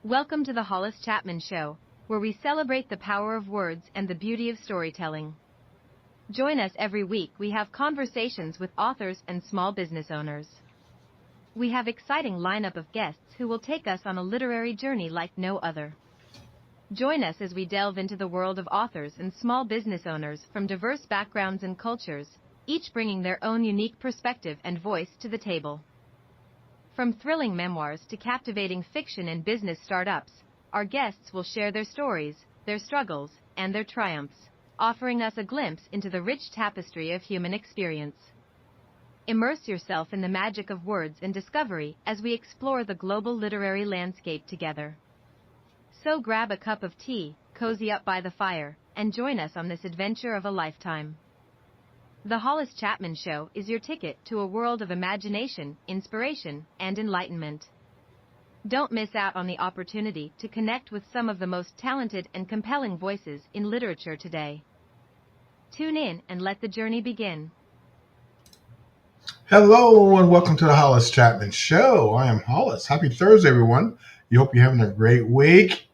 Welcome to the Hollis Chapman Show, where we celebrate the power of words and the beauty of storytelling. Join us every week. We have conversations with authors and small business owners. We have exciting lineup of guests who will take us on a literary journey like no other. Join us as we delve into the world of authors and small business owners from diverse backgrounds and cultures, each bringing their own unique perspective and voice to the table. From thrilling memoirs to captivating fiction and business startups, our guests will share their stories, their struggles, and their triumphs, offering us a glimpse into the rich tapestry of human experience. Immerse yourself in the magic of words and discovery as we explore the global literary landscape together. So grab a cup of tea, cozy up by the fire, and join us on this adventure of a lifetime. The Hollis Chapman Show is your ticket to a world of imagination, inspiration, and enlightenment. Don't miss out on the opportunity to connect with some of the most talented and compelling voices in literature today. Tune in and let the journey begin. Hello and welcome to the Hollis Chapman Show. I am Hollis. Happy Thursday, everyone. You hope you're having a great week.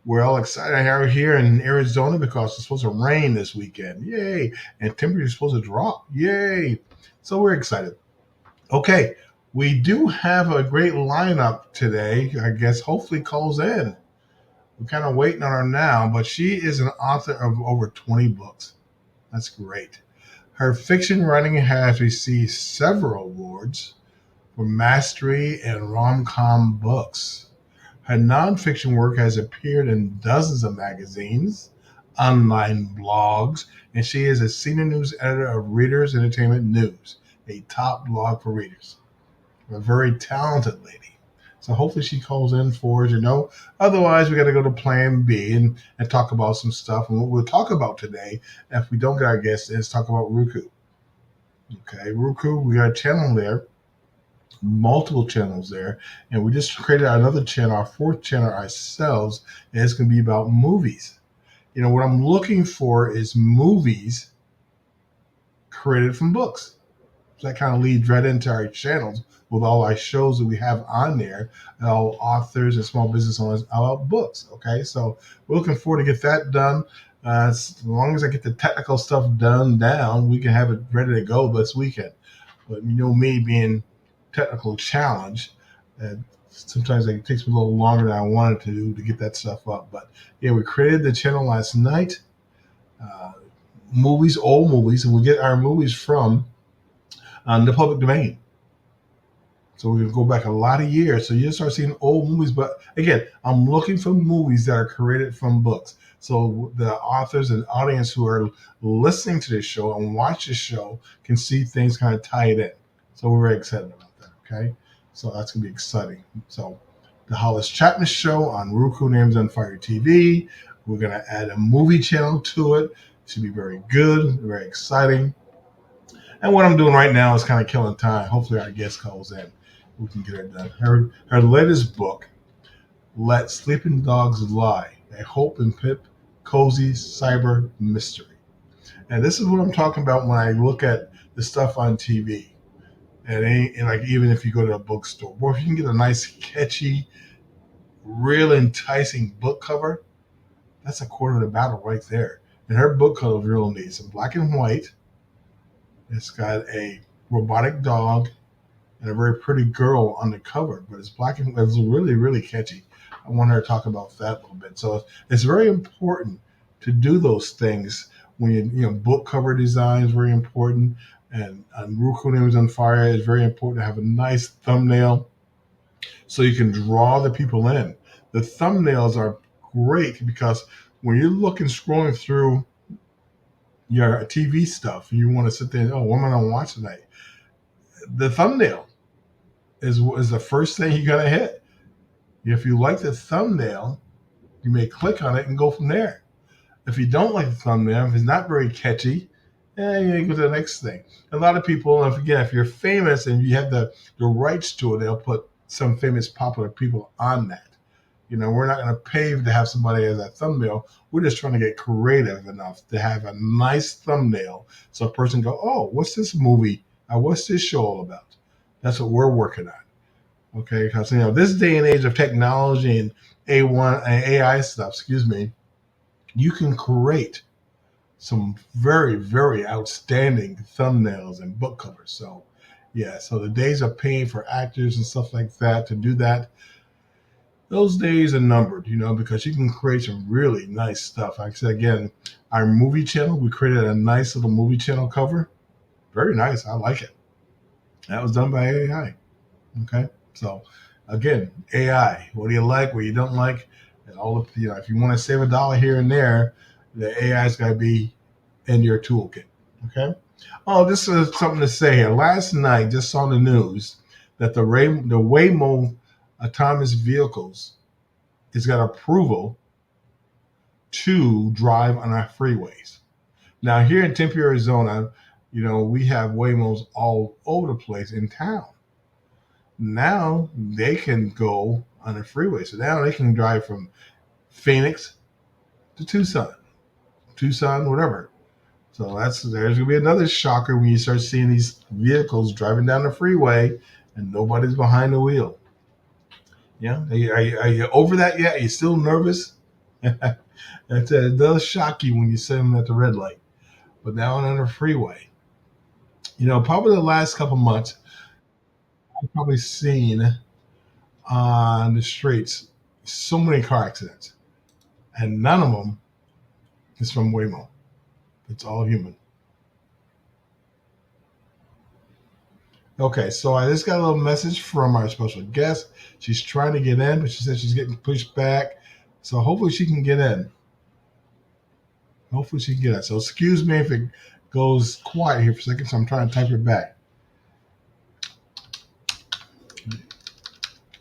We're all excited here in Arizona because it's supposed to rain this weekend. Yay. And temperature's supposed to drop. Yay. So we're excited. Okay. We do have a great lineup today. I guess hopefully calls in. We're kind of waiting on her now, but she is an author of over 20 books. That's great. Her fiction writing has received several awards for mastery and rom-com books. Her nonfiction work has appeared in dozens of magazines, online blogs, and she is a senior news editor of Readers Entertainment News, a top blog for readers. A very talented lady. So hopefully she calls in for us, Otherwise, we got to go to plan B and talk about some stuff. And what we'll talk about today, if we don't get our guests, is talk about Roku. Okay, Roku, we got a channel there. Multiple channels there, and we just created another channel, our fourth channel ourselves, and it's going to be about movies. What I'm looking for is movies created from books. So that kind of leads right into our channels with all our shows that we have on there, all authors and small business owners about books. Okay, so we're looking forward to get that done. As long as I get the technical stuff down, we can have it ready to go this weekend. But me being technical challenge, and sometimes it takes me a little longer than I wanted to get that stuff up. But yeah, we created the channel last night. Movies, old movies, and we get our movies from the public domain. So we can go back a lot of years. So you start seeing old movies. But again, I'm looking for movies that are created from books. So the authors and audience who are listening to this show and watch this show can see things kind of tied in. So we're very excited about that. Okay. So that's going to be exciting. So the Hollis Chapman Show on Roku, Names on Fire TV. We're going to add a movie channel to it. It should be very good, very exciting. And what I'm doing right now is kind of killing time. Hopefully our guest calls in. We can get it done. Her latest book, Let Sleeping Dogs Lie, a Hope and Pip cozy cyber mystery. And this is what I'm talking about when I look at the stuff on TV. And like even if you go to a bookstore, or if you can get a nice, catchy, real enticing book cover, that's a quarter of the battle right there. And her book cover is real neat. It's in black and white. It's got a robotic dog and a very pretty girl on the cover, but it's black and it's really, really catchy. I want her to talk about that a little bit. So it's very important to do those things when book cover design is very important, and Roku Names on Fire is very important to have a nice thumbnail so you can draw the people in. The thumbnails are great because when you're scrolling through your TV stuff, you want to sit there and, what am I going to watch tonight? The thumbnail is the first thing you got to hit. If you like the thumbnail, you may click on it and go from there. If you don't like the thumbnail, if it's not very catchy, you go to the next thing. A lot of people, if you're famous and you have the rights to it, they'll put some famous popular people on that. We're not going to pay to have somebody as a thumbnail. We're just trying to get creative enough to have a nice thumbnail so a person go, oh, what's this movie? What's this show all about? That's what we're working on. Okay, because this day and age of technology and A1 and AI stuff, excuse me, you can create some very, very outstanding thumbnails and book covers. So, yeah, so the days of paying for actors and stuff like that to do that, those days are numbered, because you can create some really nice stuff. Like I said, again, our movie channel, we created a nice little movie channel cover. Very nice. I like it. That was done by AI. Okay. So, again, AI, what do you like, what you don't like? And all of, if you want to save $1 here and there, the AI's got to be in your toolkit. Okay. Oh, this is something to say here. Last night, just saw the news that the Waymo autonomous vehicles has got approval to drive on our freeways. Now, here in Tempe, Arizona, we have Waymos all over the place in town. Now they can go on the freeway. So now they can drive from Phoenix to Tucson, whatever. So there's gonna be another shocker when you start seeing these vehicles driving down the freeway and nobody's behind the wheel. Yeah, are you over that yet? Are you still nervous? It does shock you when you see them at the red light, but now on the freeway, probably the last couple months, I've probably seen on the streets so many car accidents, and none of them is from Waymo. It's all human. Okay, so I just got a little message from our special guest. She's trying to get in, but she said she's getting pushed back. So hopefully she can get in. Hopefully she can get in. So excuse me if it goes quiet here for a second. So I'm trying to type it back.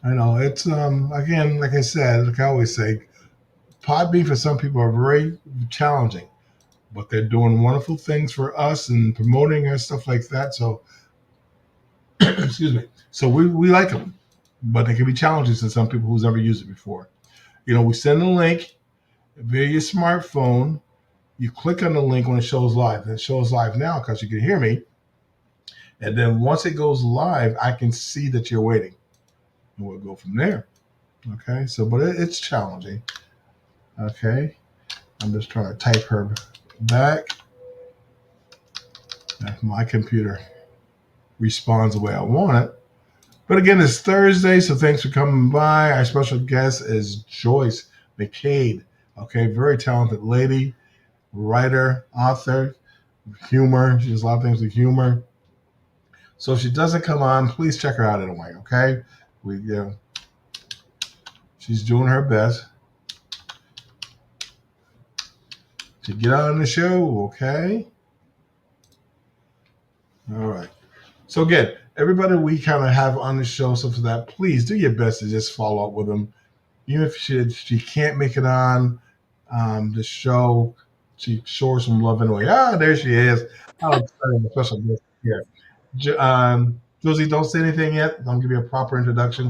I know it's again, like I said, like I always say, Podbean for some people are very challenging, but they're doing wonderful things for us and promoting and stuff like that. So excuse me. So we like them, but they can be challenging to some people who's never used it before. We send a link via your smartphone. You click on the link when it shows live. And it shows live now because you can hear me. And then once it goes live, I can see that you're waiting. And we'll go from there. Okay. So, but it's challenging. Okay. I'm just trying to type her back. If my computer responds the way I want it. But again, it's Thursday, so thanks for coming by. Our special guest is Jocie McKade. Okay, very talented lady, writer, author, humor. She does a lot of things with humor. So if she doesn't come on, please check her out anyway. Okay, she's doing her best to get on the show. Okay, all right. So again, everybody we kind of have on the show, so for that, please do your best to just follow up with them. Even if she can't make it on the show, she shows some love anyway. There she is. How exciting, special guest here. Josie, don't say anything yet. I'm going to give you a proper introduction.